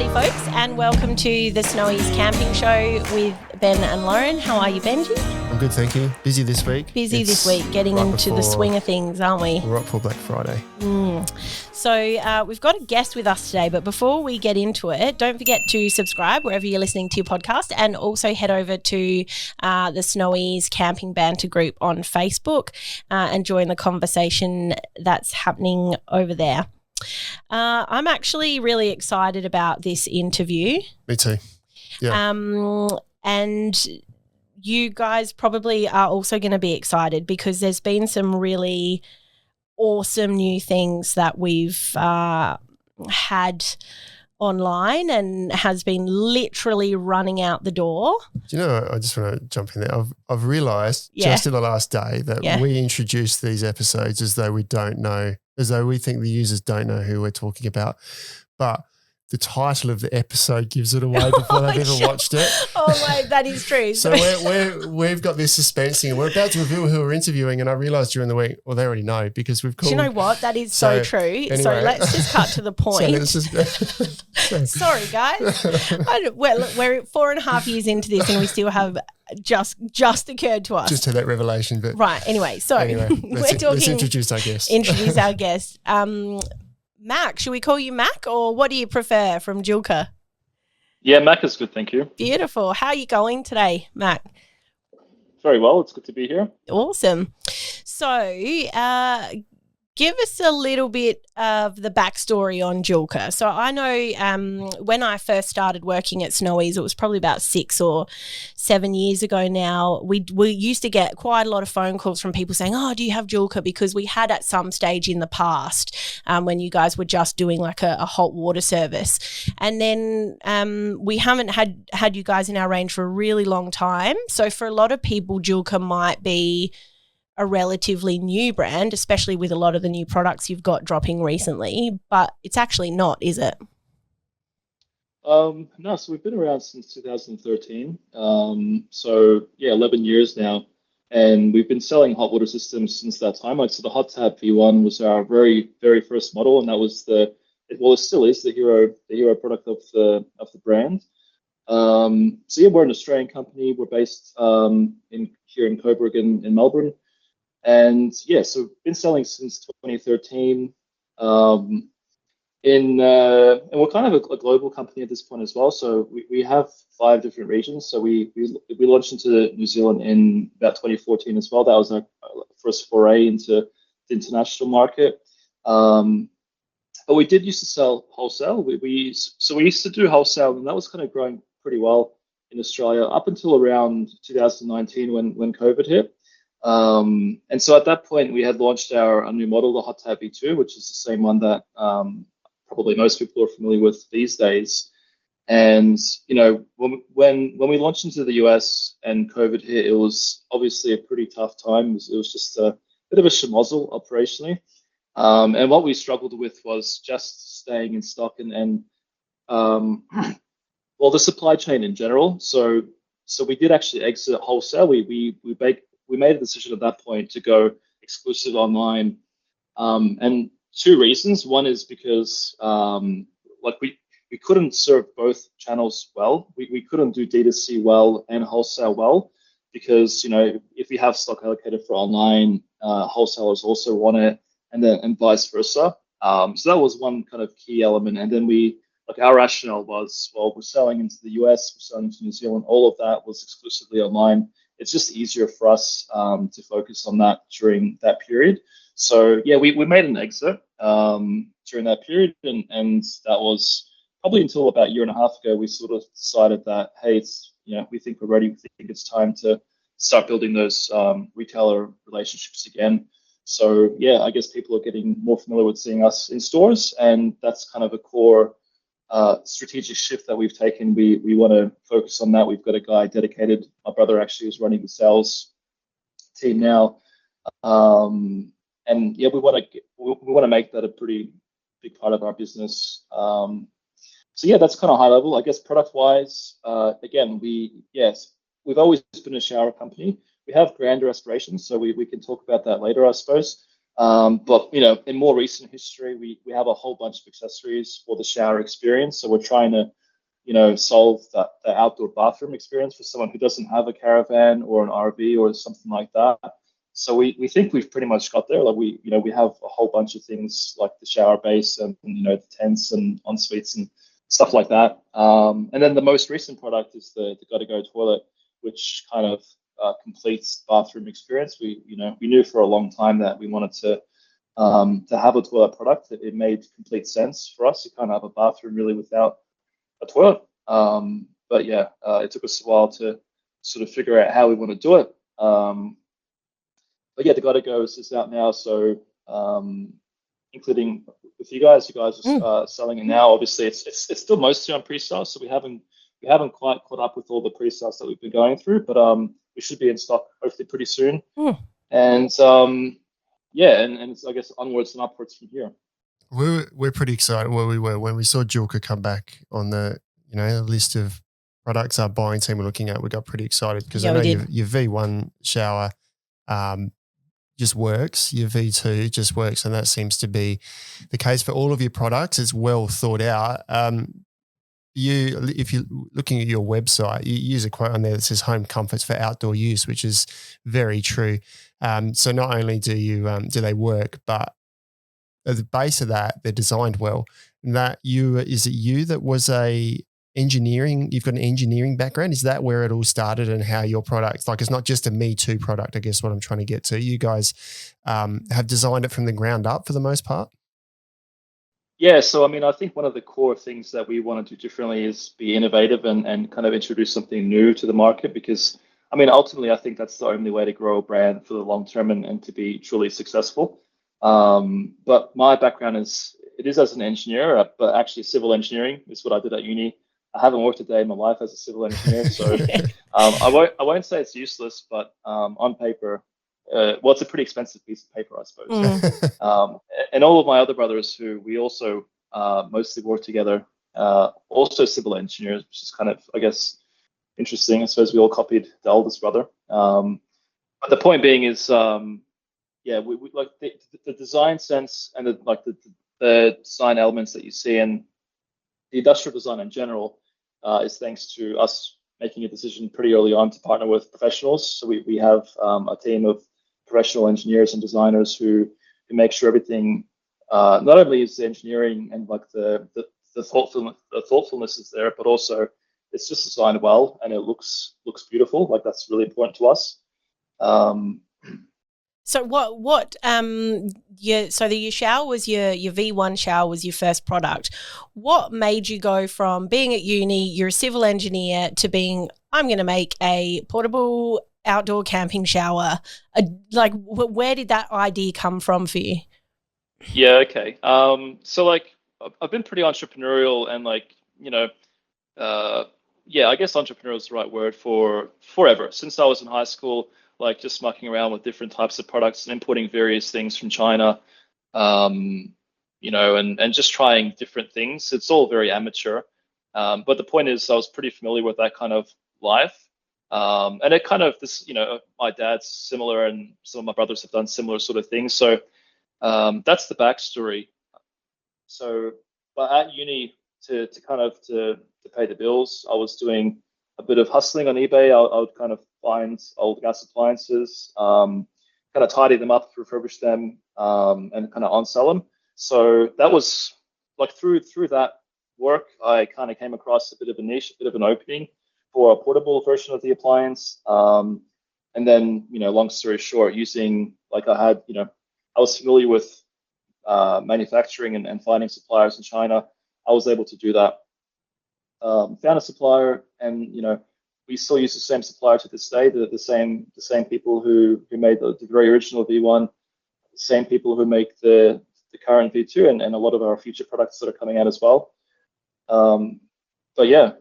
Howdy folks, and welcome to the Snowy's Camping Show with Ben and Lauren. How are you, Benji? I'm good, thank you. Busy this week. This week, getting right into the swing of things, aren't we? We're up for Black Friday. So we've got a guest with us today, but before we get into it, don't forget to subscribe wherever you're listening to your podcast, and also head over to the Snowy's Camping Banter group on Facebook and join the conversation that's happening over there. I'm actually really excited about this interview. Me too. Yeah. And you guys probably are also going to be excited because there's been some really awesome new things that we've had online and has been literally running out the door. Do you know, I just want to jump in there. I've realised just in the last day that we introduce these episodes as though we don't know, as though we think the users don't know who we're talking about. But the title of the episode gives it away before they've ever watched it. Oh, my, that is true. So we've got this suspense thing. We're about to reveal who we're interviewing, and I realised during the week, well, they already know because we've called. Do you know what? That is so true. Anyway. So let's just cut to the point. Sorry, guys. We're 4.5 years into this, and we still have just occurred to us. Just had that revelation. But right. Anyway, let's introduce our guest. Introduce our guest. Mack, should we call you Mack, or what do you prefer from Joolca? Yeah, Mack is good, thank you. Beautiful. How are you going today, Mack? Very well. It's good to be here. Awesome. So, give us a little bit of the backstory on Joolca. So I know when I first started working at Snowy's, it was probably about 6 or 7 years ago now, we used to get quite a lot of phone calls from people saying, oh, do you have Joolca? Because we had at some stage in the past when you guys were just doing like a hot water service. And then we haven't had you guys in our range for a really long time. So for a lot of people, Joolca might be a relatively new brand, especially with a lot of the new products you've got dropping recently, but it's actually not, is it? No, so we've been around since 2013. 11 years now, and we've been selling hot water systems since that time. So the Hottap V1 was our very, very first model, and that was it still is the hero product of the brand. We're an Australian company. We're based here in Coburg in Melbourne. And so we've been selling since 2013. And we're kind of a global company at this point as well. So we have 5 different regions. So we launched into New Zealand in about 2014 as well. That was our first foray into the international market. But we did used to sell wholesale. We used to do wholesale, and that was kind of growing pretty well in Australia up until around 2019 when COVID hit. And so at that point, we had launched our new model, the Hottap V2, which is the same one that probably most people are familiar with these days. And, you know, when we launched into the US and COVID hit, it was obviously a pretty tough time. It was just a bit of a schmozzle operationally. And what we struggled with was just staying in stock and the supply chain in general. So we did actually exit wholesale. We made a decision at that point to go exclusive online, and 2 reasons. One is because we couldn't serve both channels well. We couldn't do D2C well and wholesale well because, you know, if we have stock allocated for online, wholesalers also want it, and vice versa. So that was one kind of key element. And then our rationale was, well, we're selling into the US, we're selling into New Zealand, all of that was exclusively online. It's just easier for us to focus on that during that period. So we made an exit during that period, and that was probably until about 1.5 years ago. We sort of decided that, hey, we think we're ready. We think it's time to start building those retailer relationships again. So I guess people are getting more familiar with seeing us in stores, and that's kind of a core strategic shift that we've taken. We want to focus on that. We've got a guy dedicated. My brother actually is running the sales team now, and we want to make that a pretty big part of our business. That's kind of high level, I guess. Product wise, again, we've always been a shower company. We have grander aspirations, so we can talk about that later, I suppose. But in more recent history, we have a whole bunch of accessories for the shower experience. So we're trying to solve the outdoor bathroom experience for someone who doesn't have a caravan or an RV or something like that. So we think we've pretty much got there. Like we have a whole bunch of things like the shower base and the tents and ensuites and stuff like that. And then the most recent product is the GottaGo toilet, which kind of completes the bathroom experience. We knew for a long time that we wanted to have a toilet product. It made complete sense for us. You can't have a bathroom really without a toilet. But yeah, it took us a while to sort of figure out how we want to do it. But yeah, the GottaGo is out now. So including with you guys are selling it now. Obviously, it's still mostly on pre-sale, so we haven't quite caught up with all the pre-sales that we've been going through. But we should be in stock hopefully pretty soon. And yeah, and it's, I guess, onwards and upwards from here. We're pretty excited. Well, we were when we saw Joolca come back on the list of products our buying team were looking at. We got pretty excited because I know your V1 shower just works. Your V2 just works, and that seems to be the case for all of your products. It's well thought out. If you're looking at your website, you use a quote on there that says "home comforts for outdoor use," which is very true. So not only do they work, but at the base of that, they're designed well. And is it you that was you've got an engineering background? Is that where it all started and how your products, like, it's not just a Me Too product, I guess what I'm trying to get to. You guys have designed it from the ground up for the most part? Yeah, so I think one of the core things that we want to do differently is be innovative and kind of introduce something new to the market, because ultimately I think that's the only way to grow a brand for the long term and to be truly successful. But my background is as an engineer, but actually civil engineering is what I did at uni. I haven't worked a day in my life as a civil engineer, so I won't say it's useless, but on paper, it's a pretty expensive piece of paper, I suppose. And all of my other brothers, who we also mostly work together, also civil engineers, which is kind of, I guess, interesting. I suppose we all copied the oldest brother. But the point being is, we like the design sense and the design elements that you see, and the industrial design in general is thanks to us making a decision pretty early on to partner with professionals. So we have a team of professional engineers and designers who make sure everything not only is the engineering and like the thoughtfulness is there, but also it's just designed well and it looks beautiful. Like, that's really important to us. So your shower was your V1 shower was your first product. What made you go from being at uni, you're a civil engineer, to being, I'm going to make a portable outdoor camping shower? Where did that idea come from for you? Yeah, okay. So I've been pretty entrepreneurial and I guess entrepreneurial is the right word for forever. Since I was in high school, just mucking around with different types of products and importing various things from China, and just trying different things. It's all very amateur. But the point is, I was pretty familiar with that kind of life. And it kind of, my dad's similar and some of my brothers have done similar sort of things. So that's the backstory. So, but at uni, to pay the bills, I was doing a bit of hustling on eBay. I would kind of find old gas appliances, kind of tidy them up, refurbish them, and kind of on-sell them. So that was through that work, I kind of came across a bit of a niche, a bit of an opening for a portable version of the appliance. And then, long story short, I was familiar with manufacturing and finding suppliers in China. I was able to do that. Found a supplier, and we still use the same supplier to this day. The same people who made the very original V1, the same people who make the current V2, and a lot of our future products that are coming out as well. But yeah,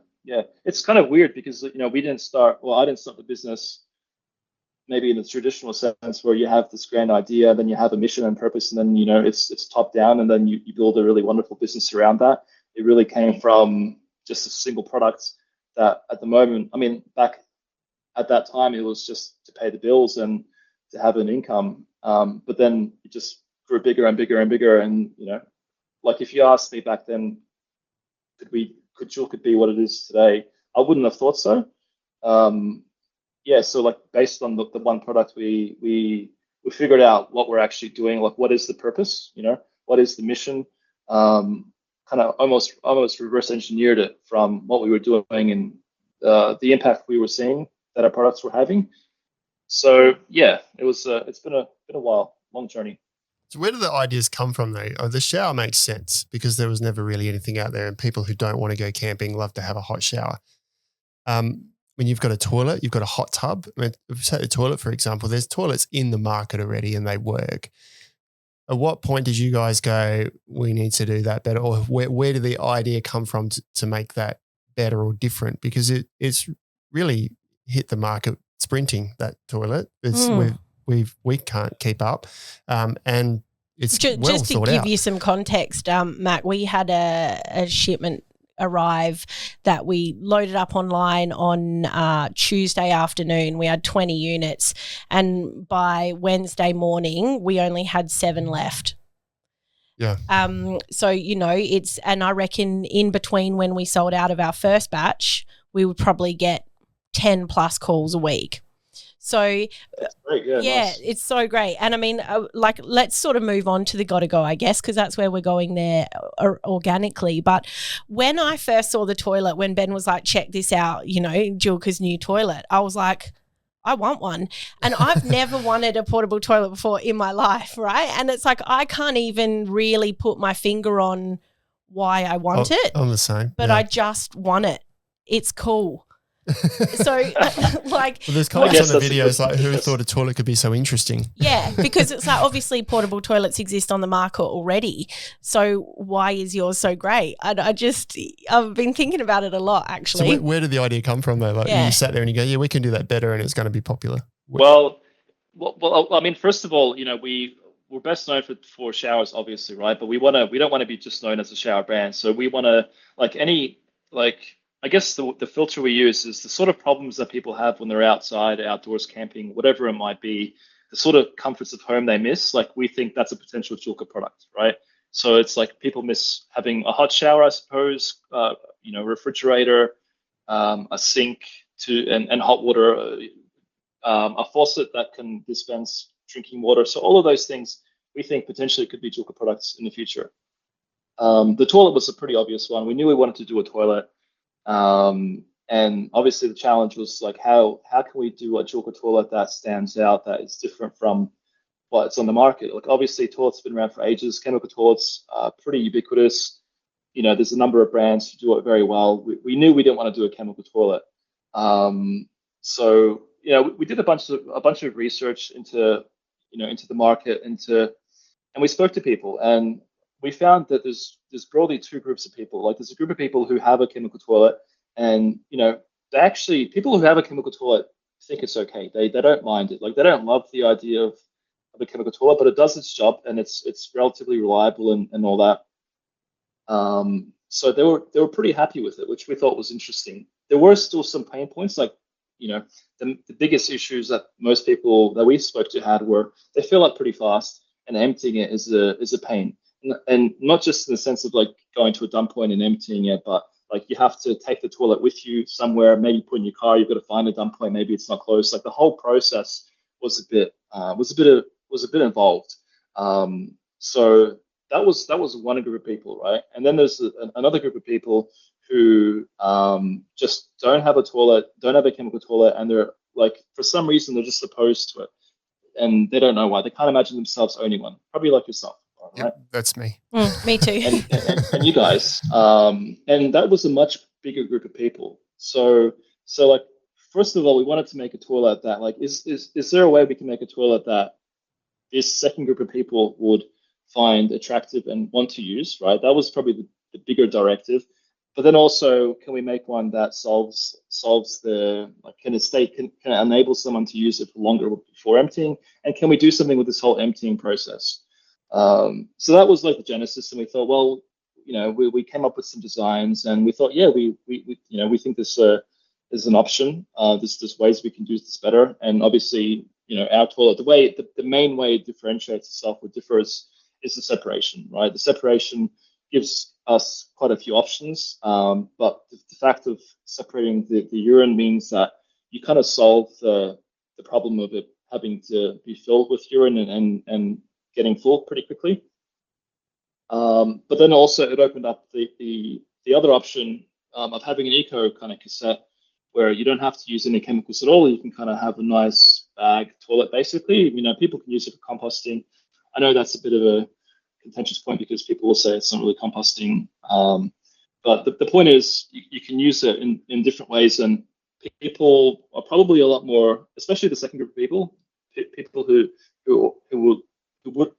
it's kind of weird because I didn't start the business maybe in the traditional sense where you have this grand idea, then you have a mission and purpose, and then it's top down, and then you build a really wonderful business around that. It really came from just a single product that at the moment, back at that time, it was just to pay the bills and to have an income. But then it just grew bigger and bigger and bigger. And, like if you asked me back then, could Joolca be what it is today? I wouldn't have thought so. So like based on the one product, we figured out what we're actually doing, like what is the purpose, what is the mission, kind of almost reverse engineered it from what we were doing and the impact we were seeing that our products were having. So yeah, it's been a while, long journey. So where do the ideas come from though? Oh, the shower makes sense because there was never really anything out there, and people who don't want to go camping love to have a hot shower. When you've got a toilet, you've got a hot tub. I mean, if you take the toilet, for example, there's toilets in the market already and they work. At what point did you guys go, we need to do that better? Or where did the idea come from to make that better or different? Because it's really hit the market sprinting, that toilet. We can't keep up. And it's just to give you some context, Mac, we had a shipment arrive that we loaded up online on Tuesday afternoon. We had 20 units, and by Wednesday morning we only had 7 left. Yeah. So and I reckon in between when we sold out of our first batch, we would probably get 10 plus calls a week. So that's great. Yeah, nice. It's so great. And I mean, let's sort of move on to the GottaGo, I guess, because that's where we're going there organically. But when I first saw the toilet, when Ben was like, check this out, Joolca's new toilet, I was like, I want one. And I've never wanted a portable toilet before in my life, right? And it's like I can't even really put my finger on why I want it. I'm the same. But I just want it. It's cool. So there's comments on the videos like, who thought a toilet could be so interesting? Yeah, because it's like obviously portable toilets exist on the market already, so why is yours so great? I've been thinking about it a lot actually. So where did the idea come from though? Like you sat there and you go, yeah, we can do that better and it's going to be popular. Well, I mean, first of all, we're best known for showers, obviously, right? But we don't want to be just known as a shower brand. So we want to I guess the filter we use is the sort of problems that people have when they're outside, outdoors, camping, whatever it might be, the sort of comforts of home they miss. Like we think that's a potential Joolca product, right? So it's like people miss having a hot shower, I suppose, refrigerator, a sink and hot water, a faucet that can dispense drinking water. So all of those things we think potentially could be Joolca products in the future. The toilet was a pretty obvious one. We knew we wanted to do a toilet. And obviously the challenge was like, how can we do a Joolca toilet that stands out, that is different from what's on the market? Like obviously toilets have been around for ages. Chemical toilets are pretty ubiquitous. There's a number of brands who do it very well. We knew we didn't want to do a chemical toilet. So we did a bunch of research into the market, and we spoke to people, and we found that there's broadly 2 groups of people. Like there's a group of people who have a chemical toilet, and people who have a chemical toilet think it's okay. They don't mind it. Like they don't love the idea of a chemical toilet, but it does its job and it's relatively reliable and all that. So they were pretty happy with it, which we thought was interesting. There were still some pain points, like the biggest issues that most people that we spoke to had were they fill up pretty fast, and emptying it is a pain. And not just in the sense of like going to a dump point and emptying it, but like you have to take the toilet with you somewhere, maybe put in your car, you've got to find a dump point, maybe it's not close. Like the whole process was a bit involved. So that was one group of people, right? And then there's another group of people who just don't have a toilet, don't have a chemical toilet, and they're like, for some reason, they're just opposed to it, and they don't know why. They can't imagine themselves owning one. Probably like yourself. Right? Yep, that's me. Me too. and you guys. And that was a much bigger group of people. So like, first of all, we wanted to make a toilet that like, is there a way we can make a toilet that this second group of people would find attractive and want to use, right? That was probably the bigger directive. But then also, can we make one that solves the, like, can it enable someone to use it for longer before emptying? And can we do something with this whole emptying process? So that was like the genesis, and we thought, well, we came up with some designs, and we thought, yeah, we think this is an option. There's ways we can do this better, and obviously, our toilet, the main way it differentiates itself would differ is is the separation, right? The separation gives us quite a few options, but the fact of separating the urine means that you kind of solve the problem of it having to be filled with urine and getting full pretty quickly. But then also it opened up the other option of having an eco kind of cassette where you don't have to use any chemicals at all. You can kind of have a nice bag toilet, basically. People can use it for composting. I know that's a bit of a contentious point because people will say it's not really composting. But the point is you can use it in different ways, and people are probably a lot more, especially the second group of people who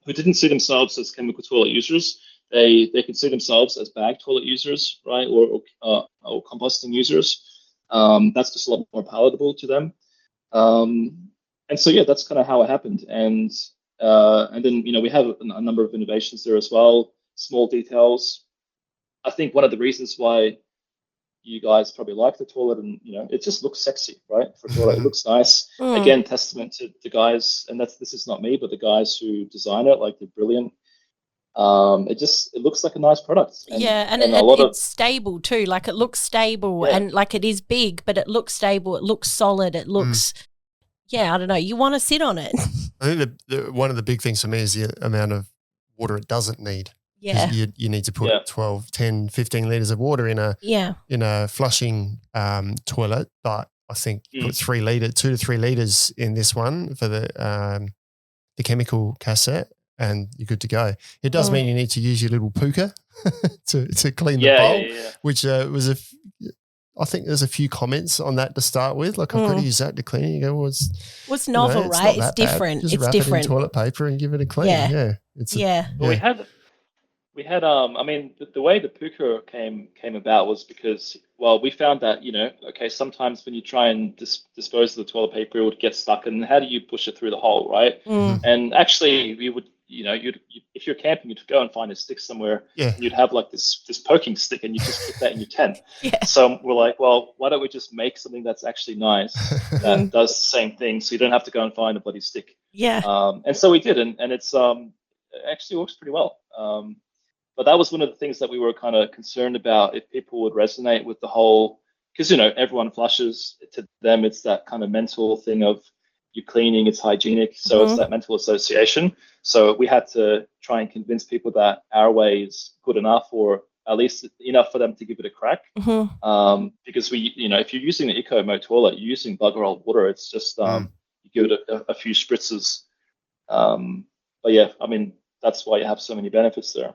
didn't see themselves as chemical toilet users. They can see themselves as bag toilet users, right, or composting users. That's just a lot more palatable to them. And so yeah, that's kind of how it happened. And then we have a number of innovations there as well, small details. I think one of the reasons why you guys probably like the toilet, and it just looks sexy, right? For a toilet, it looks nice. Again, testament to the guys, and this is not me, but the guys who design it, like, they're brilliant. It looks like a nice product. And it's stable too. Like, it looks stable, and like, it is big, but it looks stable. It looks solid. It looks, I don't know. You want to sit on it. I think one of the big things for me is the amount of water it doesn't need. Yeah. You need to put 12, 10, 15 litres of water in a flushing toilet, but I think you put 2 to 3 litres in this one for the chemical cassette, and you're good to go. It does mean you need to use your little Pooca to clean the bowl, which I think there's a few comments on that to start with. Like, I've got to use that to clean it. You go, well, it's novel, right? It's different. Just wrap it in toilet paper and give it a clean. We had I mean, the way the Pooca came about was because, well, we found that, sometimes when you try and dispose of the toilet paper, it would get stuck, and how do you push it through the hole, right? And actually, we would, if you're camping, you'd go and find a stick somewhere, and you'd have like this poking stick, and you just keep that in your tent. So we're like, well, why don't we just make something that's actually nice that does the same thing, so you don't have to go and find a bloody stick. And so we did, and it's it actually works pretty well. But that was one of the things that we were kind of concerned about, if people would resonate with the whole, because, everyone flushes. To them, it's that kind of mental thing of you're cleaning, it's hygienic. So it's that mental association. So we had to try and convince people that our way is good enough, or at least enough for them to give it a crack. Because if you're using the Eco Mode toilet, you're using bugger all water. It's just, you give it a few spritzes. But yeah, I mean, that's why you have so many benefits there.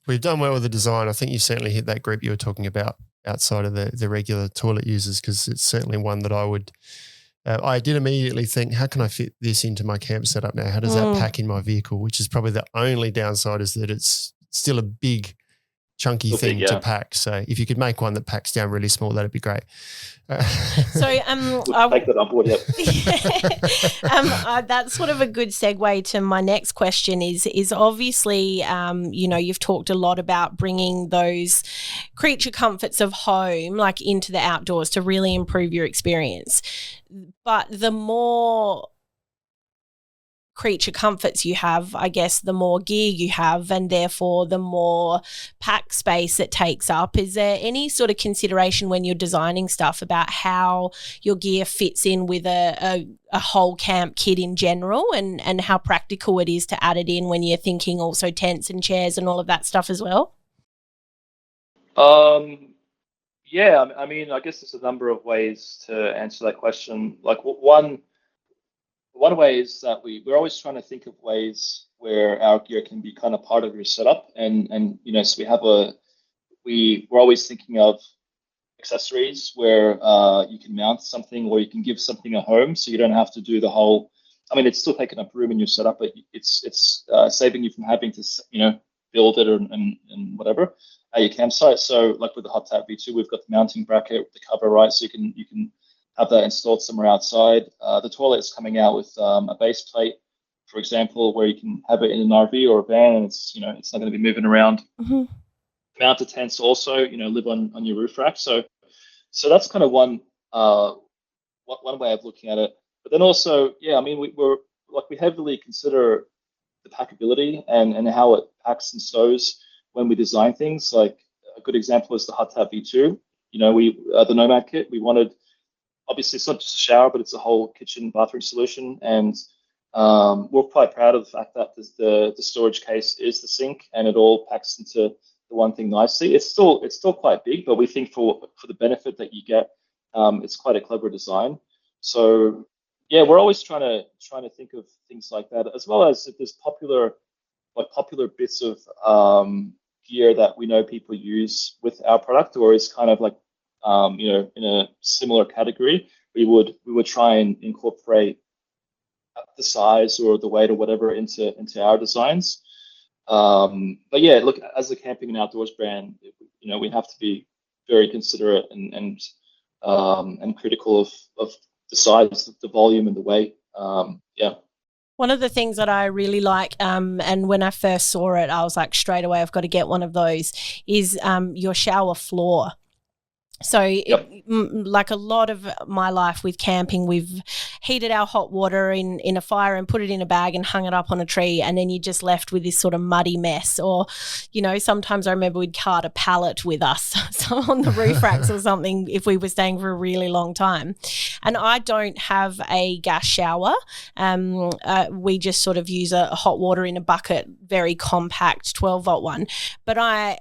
We've done well with the design. I think you certainly hit that group you were talking about outside of the regular toilet users, because it's certainly one that I did immediately think, how can I fit this into my camp setup now? How does that pack in my vehicle? Which is probably the only downside, is that it's still a big, chunky thing to pack. So if you could make one that packs down really small, that'd be great. So we'll take that on board. That's sort of a good segue to my next question. Is obviously you've talked a lot about bringing those creature comforts of home, like, into the outdoors to really improve your experience. But the more creature comforts you have, I guess, the more gear you have, and therefore the more pack space it takes up. Is there any sort of consideration when you're designing stuff about how your gear fits in with a whole camp kit in general, and how practical it is to add it in when you're thinking also tents and chairs and all of that stuff as well? Yeah, I mean, I guess there's a number of ways to answer that question. Like, one way is that we're always trying to think of ways where our gear can be kind of part of your setup, and so we're always thinking of accessories where you can mount something, or you can give something a home, so you don't have to do the whole. I mean, it's still taking up room in your setup, but it's saving you from having to build it and whatever at your campsite. So, like with the Hottap V2, we've got the mounting bracket with the cover, right? So you can have that installed somewhere outside. The toilet is coming out with a base plate, for example, where you can have it in an RV or a van, and it's not going to be moving around. Mounted tents also, live on your roof rack. So that's kind of one way of looking at it. But then also, I mean, we heavily consider the packability and how it packs and stows when we design things. Like a good example is the Hottap V2. The Nomad kit, we wanted, obviously it's not just a shower, but it's a whole kitchen bathroom solution. And we're quite proud of the fact that the storage case is the sink and it all packs into the one thing nicely. It's still quite big, but we think for the benefit that you get, it's quite a clever design. So yeah, we're always trying to think of things like that, as well as if there's popular bits of gear that we know people use with our product, or is kind of like in a similar category, we would try and incorporate the size or the weight or whatever into our designs. But yeah, look, as a camping and outdoors brand, we have to be very considerate and critical of the size, the volume, and the weight. Yeah. One of the things that I really like, and when I first saw it, I was like, straight away, I've got to get one of those, is your shower floor. So like a lot of my life with camping, we've heated our hot water in a fire and put it in a bag and hung it up on a tree, and then you're just left with this sort of muddy mess. Or, sometimes I remember we'd cart a pallet with us so on the roof racks or something if we were staying for a really long time. And I don't have a gas shower. We just sort of use a hot water in a bucket, very compact 12-volt one. But I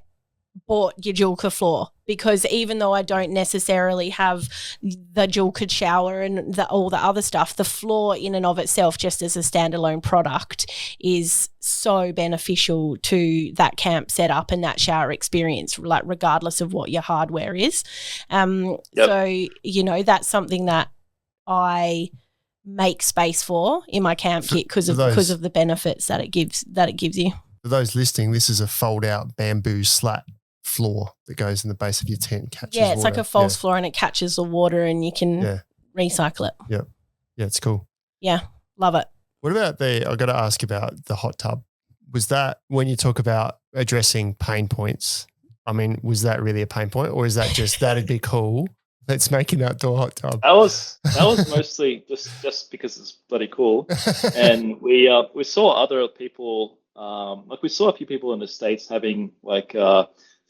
bought your Joolca floor because even though I don't necessarily have the Joolca shower and all the other stuff, the floor in and of itself, just as a standalone product, is so beneficial to that camp setup and that shower experience, like regardless of what your hardware is. So, that's something that I make space for in my camp kit because of the benefits that it gives you. For those listening, this is a fold-out bamboo slat floor that goes in the base of your tent and catches water. It's like a false floor and it catches the water and you can recycle it. Yeah. Yeah, it's cool. Yeah, love it. What about I've got to ask about the hot tub. Was that, when you talk about addressing pain points, I mean, was that really a pain point, or is that just that'd be cool? Let's make an outdoor hot tub. That was mostly just because it's bloody cool. And we saw other people, we saw a few people in the States having like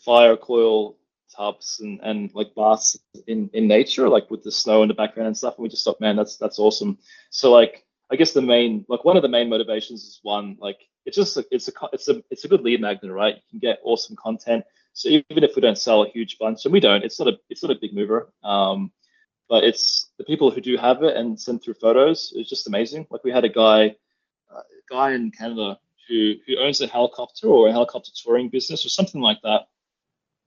fire coil tubs and like baths in nature, like with the snow in the background and stuff. And we just thought, man, that's awesome. So like, I guess one of the main motivations is one, like it's a good lead magnet, right? You can get awesome content. So even if we don't sell a huge bunch, and we don't, it's not a big mover. But it's the people who do have it and send through photos. It's just amazing. Like we had a guy in Canada who owns a helicopter or a helicopter touring business or something like that.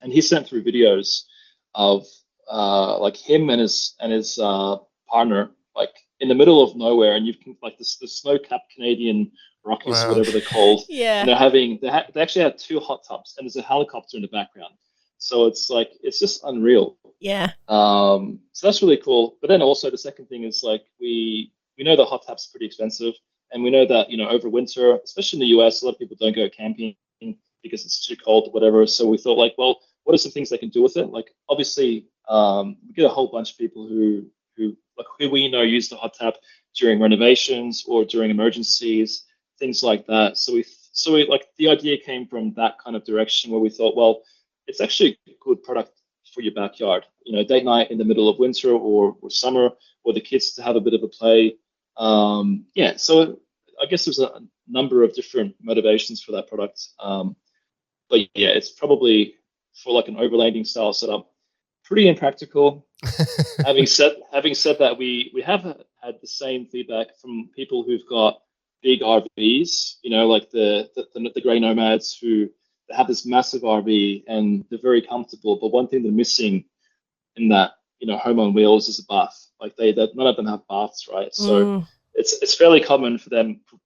And he sent through videos of like him and his partner, like in the middle of nowhere, and you can like the snow-capped Canadian Rockies, or whatever they're called. Yeah. And they actually had 2 hot tubs, and there's a helicopter in the background. So it's like it's just unreal. Yeah. So that's really cool. But then also the second thing is like we know the hot tub's pretty expensive, and we know that over winter, especially in the US, a lot of people don't go camping because it's too cold or whatever. So we thought like, well, what are some things they can do with it? Like obviously, we get a whole bunch of people who we know use the hot tub during renovations or during emergencies, things like that. So we like the idea came from that kind of direction where we thought, well, it's actually a good product for your backyard. Date night in the middle of winter or summer, or the kids to have a bit of a play. So I guess there's a number of different motivations for that product. But yeah, it's probably for like an overlanding style setup, pretty impractical. having said that, we have had the same feedback from people who've got big RVs, like the grey nomads who have this massive RV and they're very comfortable. But one thing they're missing in that, home on wheels is a bath. Like none of them have baths, right? So it's fairly common for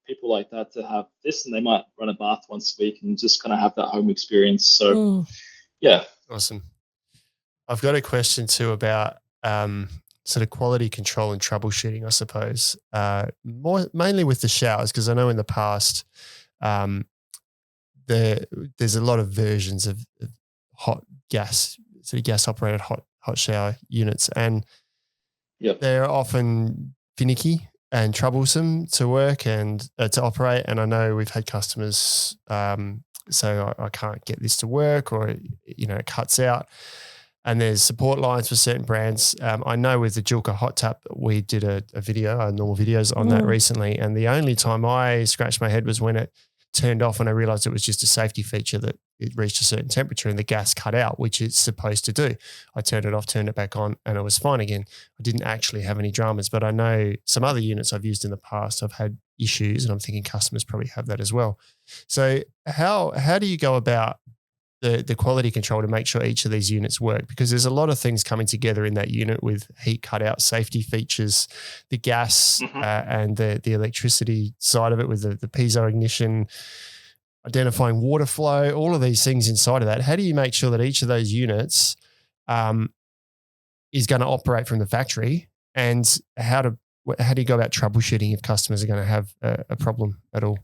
people like that to have this, and they might run a bath once a week and just kind of have that home experience. So yeah. Awesome. I've got a question too about sort of quality control and troubleshooting, I suppose, mainly with the showers, because I know in the past there's a lot of versions of hot gas, sort of gas operated hot shower units, and they're often finicky and troublesome to work and to operate. And I know we've had customers say, I can't get this to work, or, it cuts out. And there's support lines for certain brands. I know with the Joolca Hottub, we did a normal videos on that recently. And the only time I scratched my head was when it turned off and I realized it was just a safety feature that it reached a certain temperature and the gas cut out, which it's supposed to do. I turned it off, turned it back on, and it was fine again. I didn't actually have any dramas, but I know some other units I've used in the past, I've had issues, and I'm thinking customers probably have that as well. So how do you go about the quality control to make sure each of these units work? Because there's a lot of things coming together in that unit with heat cutout, safety features, the gas and the electricity side of it with the piezo ignition, identifying water flow, all of these things inside of that. How do you make sure that each of those units is going to operate from the factory, and how do you go about troubleshooting if customers are going to have a problem at all?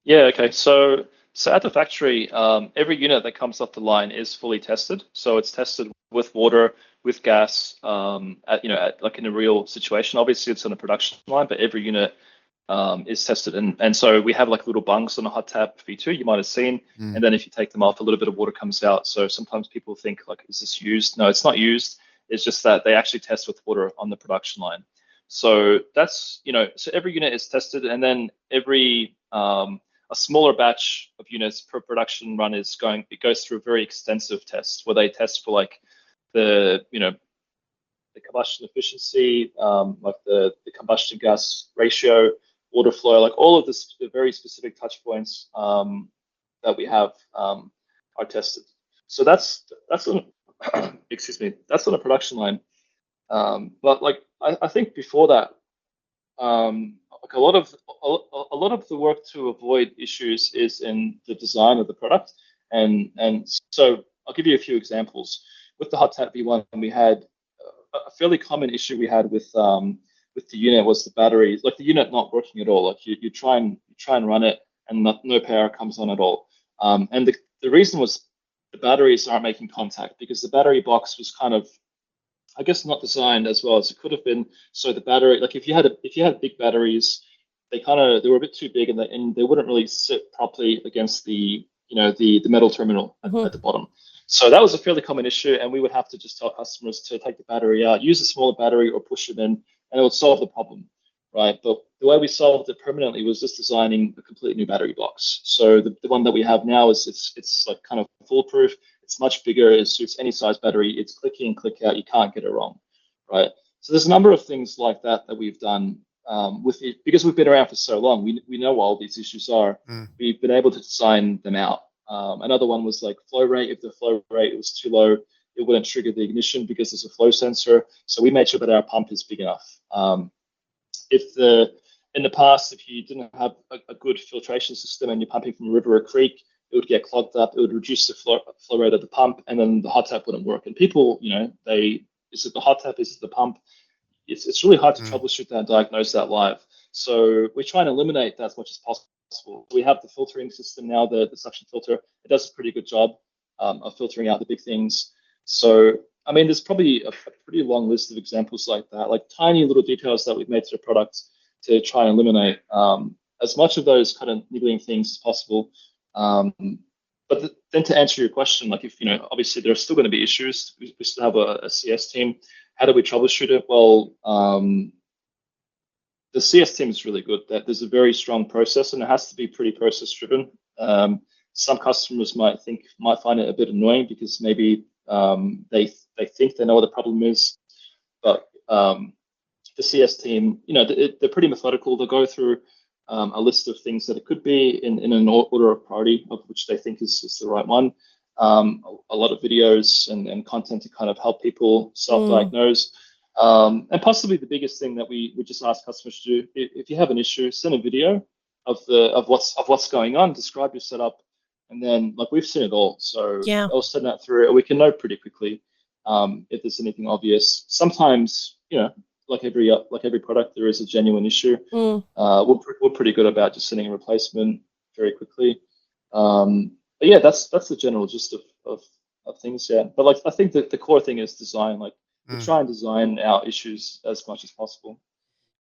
Yeah, okay. So at the factory, every unit that comes off the line is fully tested. So it's tested with water, with gas, like in a real situation. Obviously, it's on a production line, but every unit is tested. And so we have like little bungs on the Hottap V2 you might have seen. And then if you take them off, a little bit of water comes out. So sometimes people think like, is this used? No, it's not used. It's just that they actually test with water on the production line. So that's, so every unit is tested, and then every a smaller batch of units per production run it goes through a very extensive test where they test for like the combustion efficiency, like the combustion gas ratio, water flow, like all of this, the very specific touch points that we have are tested. So that's on excuse me, that's on a production line. But like I think before that, like a lot of the work to avoid issues is in the design of the product, and so I'll give you a few examples. With the Hottap V1, we had a fairly common issue we had with the unit was the battery, like the unit not working at all. Like you try and run it, and no power comes on at all. And the reason was the batteries aren't making contact, because the battery box was kind of, I guess, not designed as well as it could have been. So the battery, like if you had big batteries, they were a bit too big, and they wouldn't really sit properly against the metal terminal at the bottom. So that was a fairly common issue, and we would have to just tell customers to take the battery out, use a smaller battery, or push it in, and it would solve the problem, right? But the way we solved it permanently was just designing a complete new battery box. So the one that we have now is it's like kind of foolproof. It's much bigger. It suits any size battery. It's click in, click out. You can't get it wrong, right? So there's a number of things like that we've done with it, because we've been around for so long. We know what all these issues are. We've been able to design them out. Another one was like flow rate. If the flow rate was too low, it wouldn't trigger the ignition because there's a flow sensor. So we made sure that our pump is big enough. In the past, if you didn't have a good filtration system and you're pumping from a river or a creek, it would get clogged up. It would reduce the flow rate of the pump, and then the Hottap wouldn't work. And people, is it the Hottap? Is it the pump? It's really hard to troubleshoot that and diagnose that live. So we try and eliminate that as much as possible. We have the filtering system now, the suction filter. It does a pretty good job of filtering out the big things. So, I mean, there's probably a pretty long list of examples like that, like tiny little details that we've made to the product to try and eliminate as much of those kind of niggling things as possible. But then to answer your question, like if, obviously there are still going to be issues. We still have a CS team. How do we troubleshoot it? Well, the CS team is really good. That there's a very strong process, and it has to be pretty process driven. Some customers might find it a bit annoying because maybe they think they know what the problem is, but the CS team, they're pretty methodical. They'll go through a list of things that it could be in an order of priority of which they think is the right one. A lot of videos and content to kind of help people self-diagnose. And possibly the biggest thing that we would just ask customers to do, if you have an issue, send a video of what's going on, describe your setup, and then like we've seen it all. So I'll send that through, and we can know pretty quickly if there's anything obvious. Sometimes, like every product, there is a genuine issue. We're pretty good about just sending a replacement very quickly. But yeah, that's the general gist of things. Yeah, but like I think that the core thing is design. Like we try and design our issues as much as possible.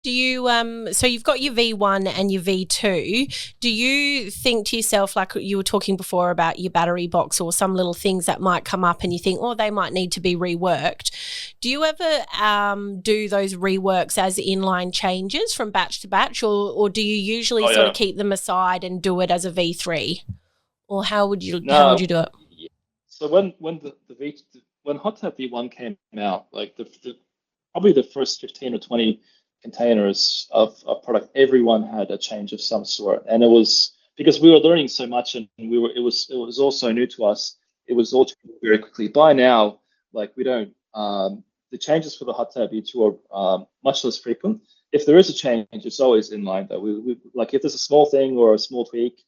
Do you so you've got your V1 and your V2. Do you think to yourself, like you were talking before about your battery box or some little things that might come up and you think, oh, they might need to be reworked? Do you ever do those reworks as inline changes from batch to batch, or do you usually sort of keep them aside and do it as a V3? Or how would you do it? So when Hottap V1 came out, like probably the first 15 or 20 containers of product, everyone had a change of some sort, and it was because we were learning so much, and it was all so new to us. It was all very quickly. By now, like we don't the changes for the Hottap V2 are much less frequent. If there is a change, it's always inline though. We like if there's a small thing or a small tweak,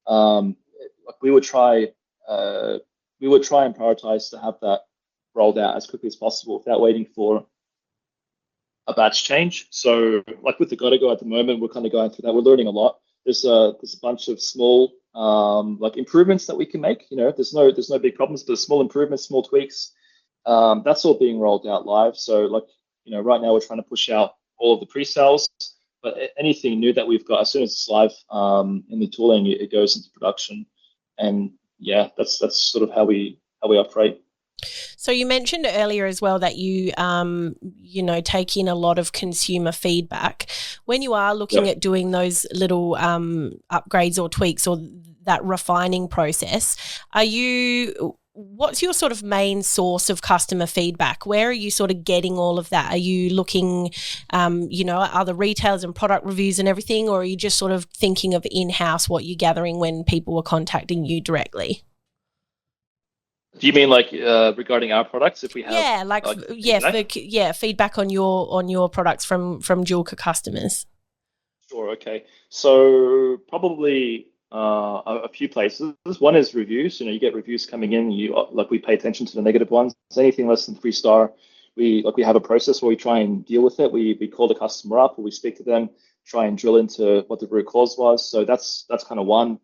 like we would try and prioritize to have that rolled out as quickly as possible without waiting for a batch change. So like with the GottaGo at the moment, we're kind of going through that. We're learning a lot. There's a bunch of small like improvements that we can make. You know, there's no big problems, but small improvements, small tweaks. That's all being rolled out live. So like, you know, right now we're trying to push out all of the pre-sales, but anything new that we've got, as soon as it's live in the tooling, it goes into production. And yeah, that's sort of how we operate. So you mentioned earlier as well that you, take in a lot of consumer feedback. When you are looking at doing those little upgrades or tweaks or that refining process, what's your sort of main source of customer feedback? Where are you sort of getting all of that? Are you looking, other retailers and product reviews and everything, or are you just sort of thinking of in-house what you're gathering when people were contacting you directly? Do you mean like regarding our products? If we have feedback on your products from Joolca customers. Sure. Okay. So probably a few places. One is reviews. You know, you get reviews coming in. We pay attention to the negative ones. Anything less than 3-star, we have a process where we try and deal with it. We call the customer up, or we speak to them, try and drill into what the root cause was. So that's kind of one.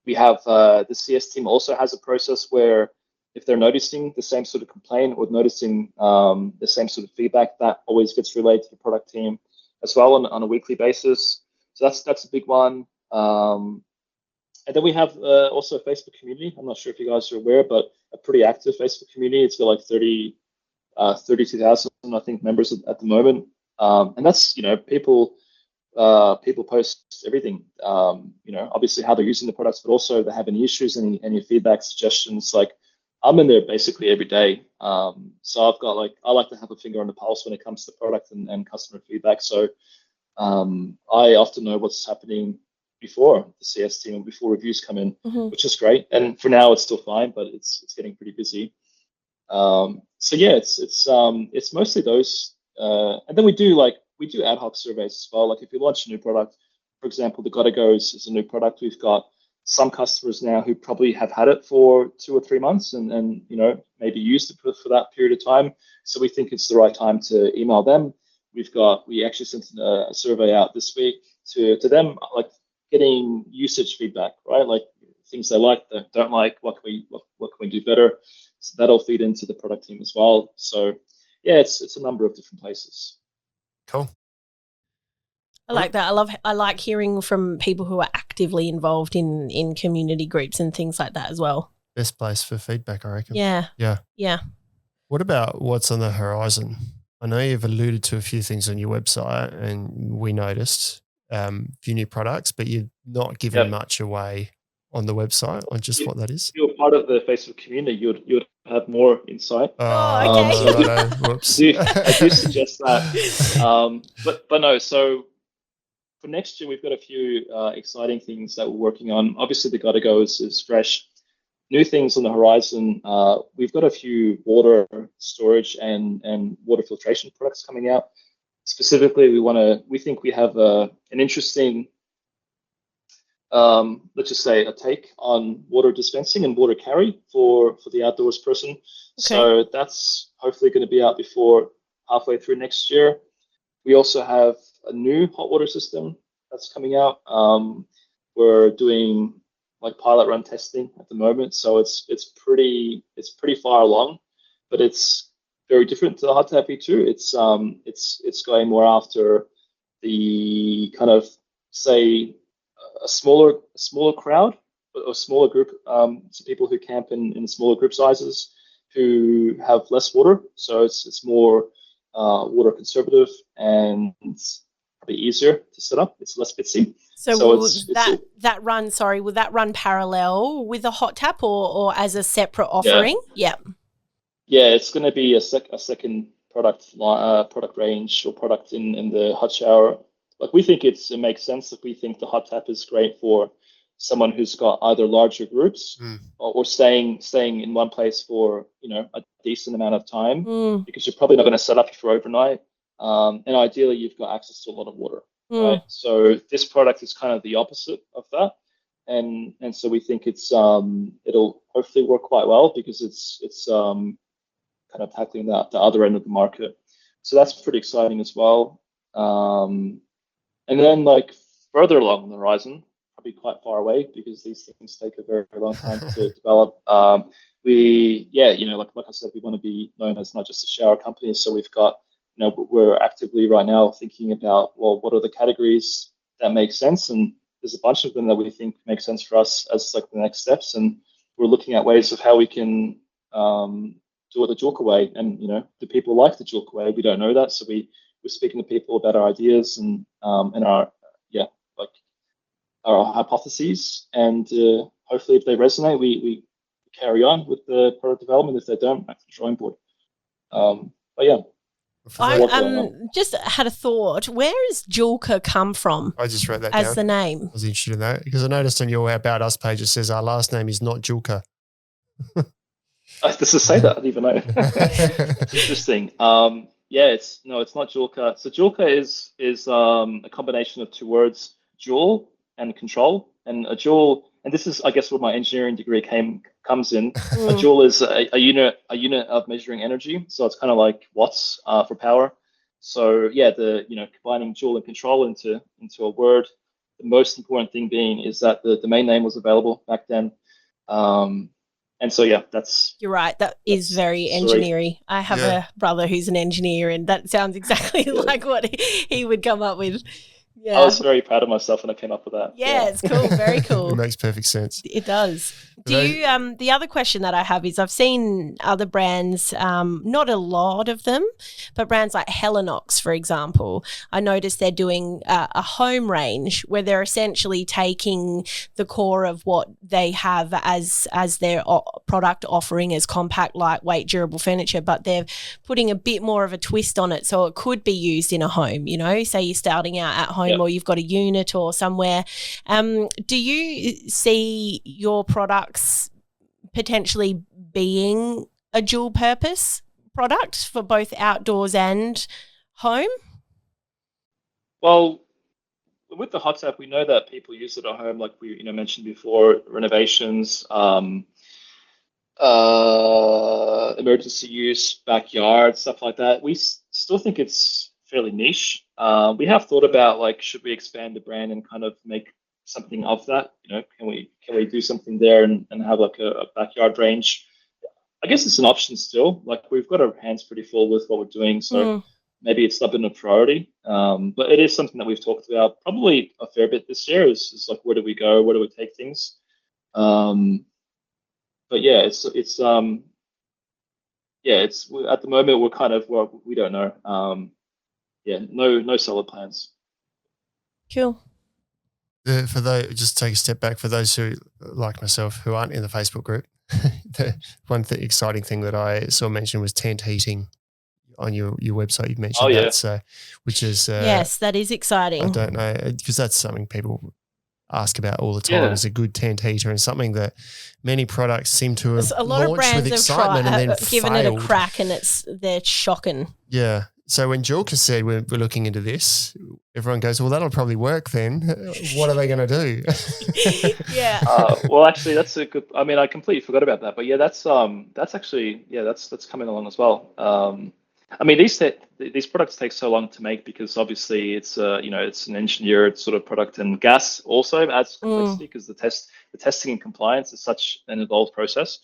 We have the CS team also has a process where if they're noticing the same sort of complaint or noticing the same sort of feedback, that always gets relayed to the product team as well on a weekly basis. So that's a big one. And then we have also a Facebook community. I'm not sure if you guys are aware, but a pretty active Facebook community. It's got like 32,000, I think, members at the moment. And that's, you know, people post everything, obviously how they're using the products, but also if they have any issues, any feedback, suggestions. Like I'm in there basically every day. So I've got I like to have a finger on the pulse when it comes to product and customer feedback. So I often know what's happening before the CS team and before reviews come in, which is great. And for now it's still fine, but it's getting pretty busy. So yeah, it's mostly those. And then we do ad hoc surveys as well. Like if you launch a new product, for example, the GottaGo is a new product. We've got some customers now who probably have had it for 2 or 3 months and maybe used it for that period of time. So we think it's the right time to email them. We actually sent a survey out this week to them, like getting usage feedback, right? Like things they like, they don't like, what can we do better? So that'll feed into the product team as well. So yeah, it's a number of different places. Cool. I like that. I like hearing from people who are actively involved in community groups and things like that as well. Best place for feedback, I reckon. Yeah. What about what's on the horizon? I know you've alluded to a few things on your website, and we noticed a few new products, but you're not giving much away on the website on just what that is. If you're part of the Facebook community, you'd have more insight. Okay. Whoops. I do suggest that. But no, so for next year, we've got a few exciting things that we're working on. Obviously, the GottaGo is fresh. New things on the horizon. We've got a few water storage and water filtration products coming out. Specifically, we think we have an interesting, let's just say, a take on water dispensing and water carry for the outdoors person. Okay. So that's hopefully going to be out before halfway through next year. We also have a new hot water system that's coming out. We're doing like pilot run testing at the moment, so it's pretty far along, but it's very different to the Hottap V2. It's going more after the kind of, say, a smaller crowd or smaller group, so people who camp in smaller group sizes who have less water. So it's more water conservative and probably easier to set up. It's less bitsy. So will that run parallel with the Hottap or as a separate offering? Yeah. Yeah, it's going to be a second product range or product in the hot shower. Like, we think it makes sense. If we think the Hottap is great for someone who's got either larger groups or staying in one place for a decent amount of time, because you're probably not going to set up for overnight, and ideally you've got access to a lot of water, right? So this product is kind of the opposite of that, and so we think it'll hopefully work quite well because it's kind of tackling the other end of the market. So that's pretty exciting as well. And then, like, further along the horizon, probably quite far away because these things take a very, very long time to develop. Like I said, we want to be known as not just a shower company. So we've got, we're actively right now thinking about, well, what are the categories that make sense? And there's a bunch of them that we think make sense for us as like the next steps. And we're looking at ways of how we can do it the Joolca way. And, do people like the Joolca way? We don't know that. So we're speaking to people about our ideas and our hypotheses, and hopefully if they resonate, we carry on with the product development. If they don't, back to the drawing board. But yeah. I just had a thought. Where does Joolca come from? I just wrote that as down. The name. I was interested in that because I noticed on your About Us page it says our last name is not Joolca. Does it say that? I didn't even know. Interesting. It's not Joolca. So Joolca is a combination of two words, joule and control. And a joule, and this is, I guess, where my engineering degree comes in. A joule is a unit of measuring energy. So it's kind of like watts for power. So combining joule and control into a word. The most important thing being is that the domain name was available back then. And so, that's... You're right. That is very engineering. I have a brother who's an engineer, and that sounds exactly like what he would come up with. Yeah. I was very proud of myself when I came up with that. Yeah, it's cool. Very cool. It makes perfect sense. It does. The other question that I have is I've seen other brands, not a lot of them, but brands like Helinox, for example. I noticed they're doing a home range where they're essentially taking the core of what they have as their product offering as compact, lightweight, durable furniture, but they're putting a bit more of a twist on it so it could be used in a home, say you're starting out at home or you've got a unit or somewhere. Do you see your products potentially being a dual purpose product for both outdoors and home? Well, with the Hottap, we know that people use it at home, like we mentioned before, renovations, emergency use, backyard, stuff like that. We still think it's fairly niche. We have thought about, like, should we expand the brand and kind of make something of that? Can we do something there and have like a backyard range? I guess it's an option still. Like, we've got our hands pretty full with what we're doing, so maybe it's not been a priority. But it is something that we've talked about probably a fair bit this year. Is like, where do we go? Where do we take things? But it's at the moment we're kind of, well, we don't know. No solid plans. Cool. For those, just take a step back. For those who, like myself, who aren't in the Facebook group, the exciting thing that I saw mentioned was tent heating on your website. You mentioned that, so which is yes, that is exciting. I don't know, because that's something people ask about all the time. Is a good tent heater, and something that many products seem to have a lot launched of brands with excitement and then given failed. it a crack, and they're shocking. Yeah. So when Joolca said we're looking into this, everyone goes, well, that'll probably work then. What are they going to do? Yeah. Well, actually, that's a good. I mean, I completely forgot about that. But that's actually that's coming along as well. I mean, these products take so long to make because obviously it's it's an engineered sort of product, and gas also adds complexity because the testing and compliance is such an involved process.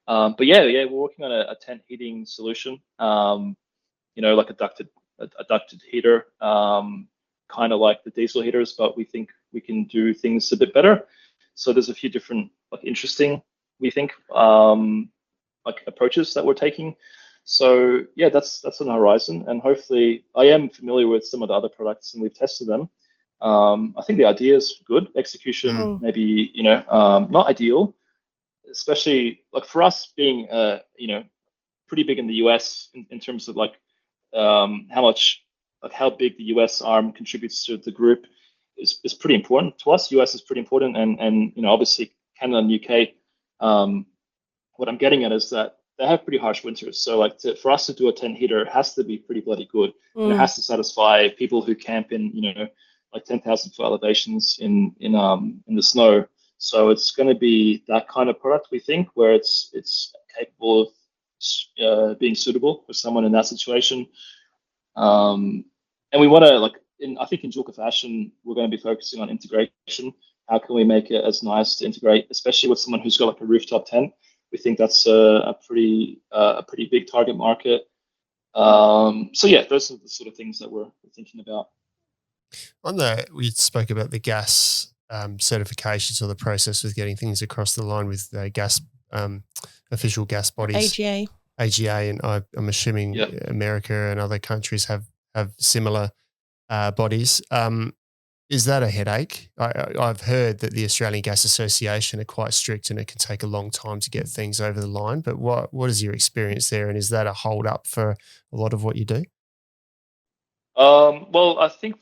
But yeah, we're working on a tent heating solution. Like a ducted heater, kind of like the diesel heaters, but we think we can do things a bit better. So there's a few different interesting, we think, approaches that we're taking. So yeah, that's on the horizon, and hopefully I am familiar with some of the other products and we've tested them. I think the idea is good. Execution maybe not ideal, especially for us being pretty big in the US in terms of how big the US arm contributes to the group is pretty important to us. US is pretty important, and obviously Canada and UK. What I'm getting at is that they have pretty harsh winters. So for us to do a tent heater, it has to be pretty bloody good. And it has to satisfy people who camp in 10,000 foot elevations in the snow. So it's going to be that kind of product, we think, where it's capable of being suitable for someone in that situation. And we want to I think in Joolca fashion, we're going to be focusing on integration. How can we make it as nice to integrate, especially with someone who's got a rooftop tent? We think that's a pretty big target market. So yeah, those are the sort of things that we're thinking about. We spoke about the gas certifications, or the process with getting things across the line with gas official gas bodies. AGA, and I'm assuming America and other countries have similar bodies. Is that a headache? I've heard that the Australian Gas Association are quite strict and it can take a long time to get things over the line. But what is your experience there, and is that a hold up for a lot of what you do? Well, I think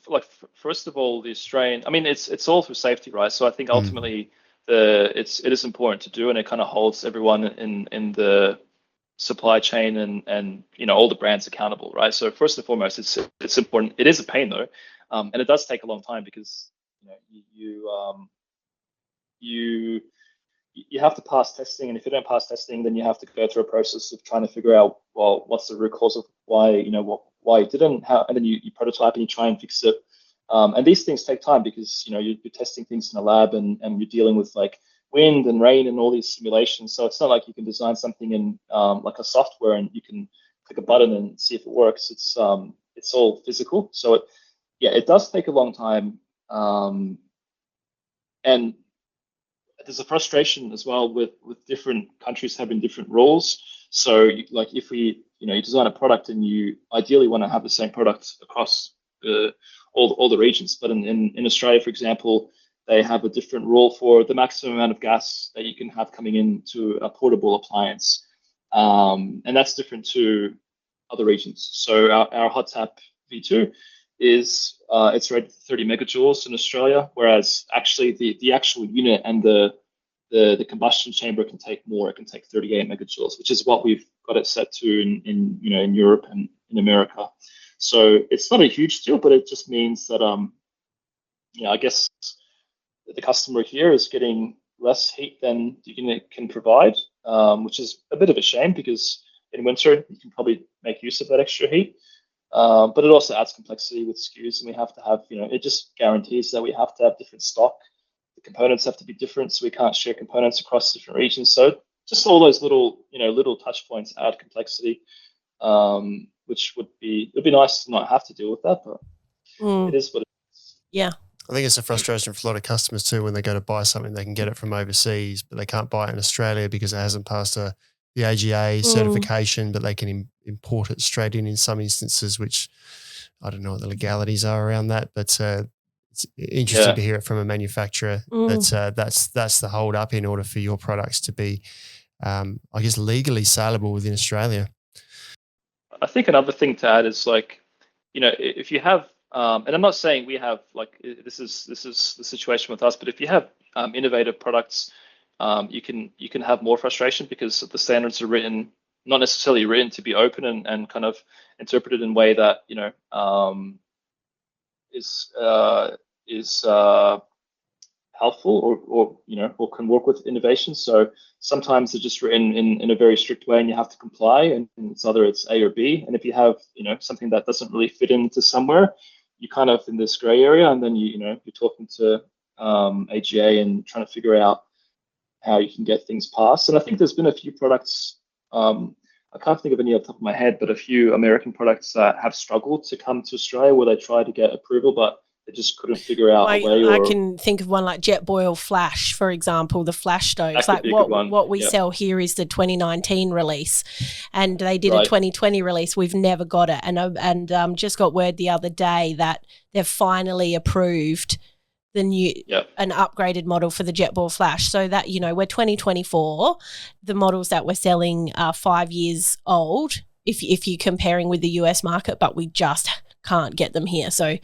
first of all, the Australian, it's all for safety, right? So I think ultimately it is important to do, and it kind of holds everyone in the supply chain and all the brands accountable, right? So first and foremost, it's important. It is a pain though, and it does take a long time because you have to pass testing, and if you don't pass testing, then you have to go through a process of trying to figure out, well, what's the root cause of why you didn't, and then you prototype and you try and fix it. And these things take time because you're testing things in a lab and you're dealing with wind and rain and all these simulations. So it's not like you can design something in a software and you can click a button and see if it works. It's all physical. So it does take a long time. And there's a frustration as well with different countries having different rules. So if you design a product and you ideally want to have the same product across all the regions, but in Australia, for example, they have a different rule for the maximum amount of gas that you can have coming into a portable appliance, and that's different to other regions. So our Hottap V2 is it's rated 30 megajoules in Australia, whereas actually the actual unit and the combustion chamber can take more. It can take 38 megajoules, which is what we've got it set to in Europe and in America. So it's not a huge deal, but it just means that I guess the customer here is getting less heat than the unit can provide, which is a bit of a shame because in winter you can probably make use of that extra heat. But it also adds complexity with SKUs, and we have to have, it just guarantees that we have to have different stock. The components have to be different, so we can't share components across different regions. So just all those little touch points add complexity, which it'd be nice to not have to deal with that, but it is what it is. Yeah. I think it's a frustration for a lot of customers too when they go to buy something. They can get it from overseas, but they can't buy it in Australia because it hasn't passed the AGA certification, but they can import it straight in some instances, which I don't know what the legalities are around that, but it's interesting to hear it from a manufacturer that that's the hold up in order for your products to be, I guess, legally saleable within Australia. I think another thing to add is if you have, and I'm not saying we have this is the situation with us, but if you have innovative products, you can have more frustration because the standards are not necessarily written to be open and kind of interpreted in a way that is helpful or can work with innovation. So sometimes they're just written in a very strict way and you have to comply, and it's either it's A or B. And if you have something that doesn't really fit into somewhere, you kind of in this gray area, and then you're talking to AGA and trying to figure out how you can get things passed. And I think there's been a few products, I can't think of any off the top of my head, but a few American products that have struggled to come to Australia where they tried to get approval, but they just couldn't figure out a way. I can think of one like Jetboil Flash, for example, the flash stoves. Like what we sell here is the 2019 release, and they did a 2020 release. We've never got it, and just got word the other day that they've finally approved the new an upgraded model for the Jetboil Flash, so that we're 2024. The models that we're selling are 5 years old if you're comparing with the US market, but we just can't get them here. So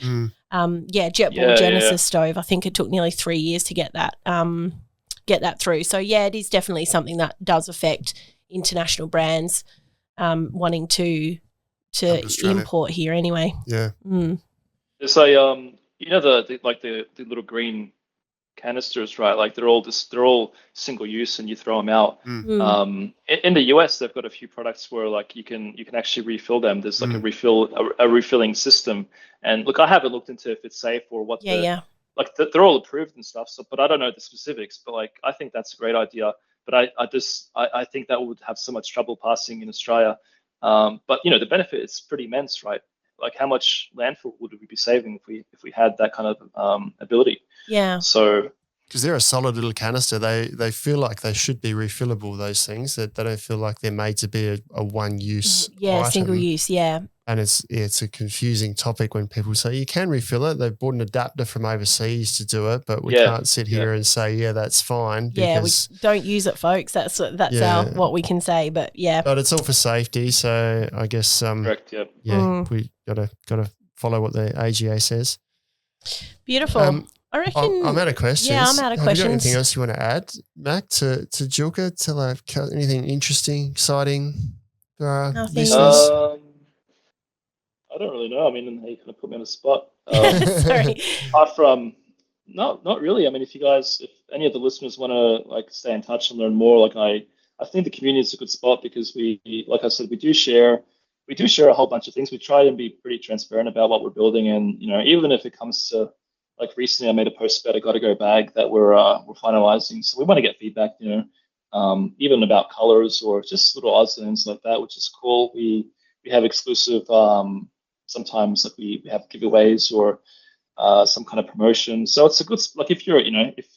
Jetboil Genesis stove, I think it took nearly 3 years to get that through. So it is definitely something that does affect international brands wanting to import here anyway. There's a the little green canisters, right? Like they're all single use and you throw them out. In the US, they've got a few products where like you can actually refill them. There's like a refilling system. And look, I haven't looked into if it's safe or what. Like they're all approved and stuff. So, but I don't know the specifics. But like I think that's a great idea. But I think that would have so much trouble passing in Australia. But the benefit is pretty immense, right? Like how much landfill would we be saving if we had that kind of ability? Yeah. So because they're a solid little canister, they feel like they should be refillable. Those things that they don't feel like they're made to be a one use. Item. Single use. Yeah. And it's a confusing topic when people say you can refill it. They've bought an adapter from overseas to do it, but we can't sit here and say that's fine. Because we don't use it, folks. That's what we can say. But but it's all for safety. So I guess correct. We gotta follow what the AGA says. Beautiful. I reckon I'm out of questions. Yeah, I'm out of questions. Have you got anything else you want to add, Mac, to Joolca? Tell anything interesting, exciting for our listeners? I don't really know. I mean, you kind of put me on the spot. Sorry. Apart from, not really. I mean, if any of the listeners want to like stay in touch and learn more, like I think the community is a good spot because we, like I said, we do share a whole bunch of things. We try and be pretty transparent about what we're building, and even if it comes to like recently, I made a post about a GottaGo bag that we're finalizing. So we want to get feedback, even about colors or just little odds and ends like that, which is cool. We have exclusive. Sometimes like we have giveaways or some kind of promotion. So it's a good, like if you're, if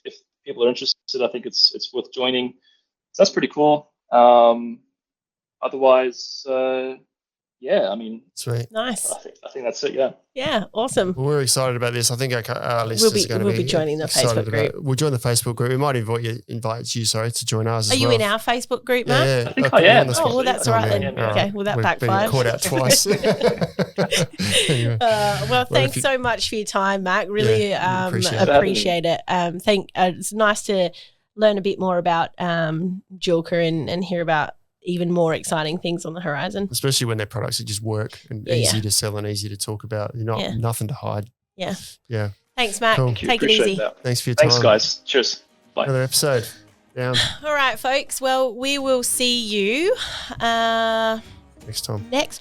people are interested, I think it's worth joining. So that's pretty cool. Otherwise, I mean, sweet, nice. I think that's it. Yeah. Yeah. Awesome. Well, we're excited about this. I think our listeners are going to be joining the Facebook group. We'll join the Facebook group. We might invite you to join us. Are you in our Facebook group, Matt? Yeah. I think I am. Oh, well, that's all right then. Yeah. Okay. Well, that backfired. Caught out twice. Anyway. Well, thanks so much for your time, Mac. Really appreciate it. It's nice to learn a bit more about Joolca and hear about even more exciting things on the horizon. Especially when their products that just work and easy to sell and easy to talk about. You're nothing to hide. Yeah. Yeah. Thanks, Matt. Cool. Take it easy. Thanks for your time. Thanks, guys. Cheers. Bye. Another episode. Down. All right, folks. Well, we will see you next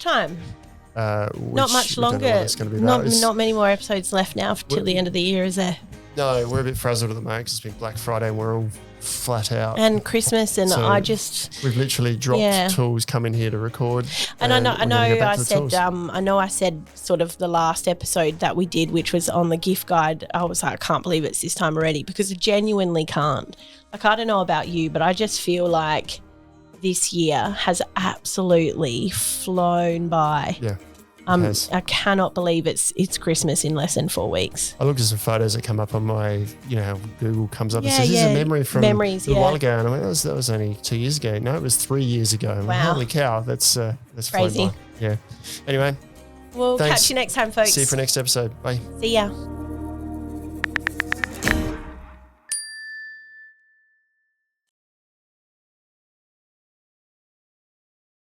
time. Not much longer. Not many more episodes left now till the end of the year, is there? No, we're a bit frazzled at the moment because it's been Black Friday and we're all flat out. And Christmas, and so we've literally dropped tools, come in here to record. And I know I said sort of the last episode that we did, which was on the gift guide, I was like, I can't believe it's this time already, because I genuinely can't. Like, I don't know about you, but I just feel like this year has absolutely flown by. Yeah. I cannot believe it's Christmas in less than 4 weeks. I looked at some photos that come up on my, how Google comes up and says, this is a memory from a while ago. And I went, that was only 2 years ago. No, it was 3 years ago. And wow. Holy cow, that's crazy. Yeah. Anyway. We'll catch you next time, folks. See you for next episode. Bye. See ya.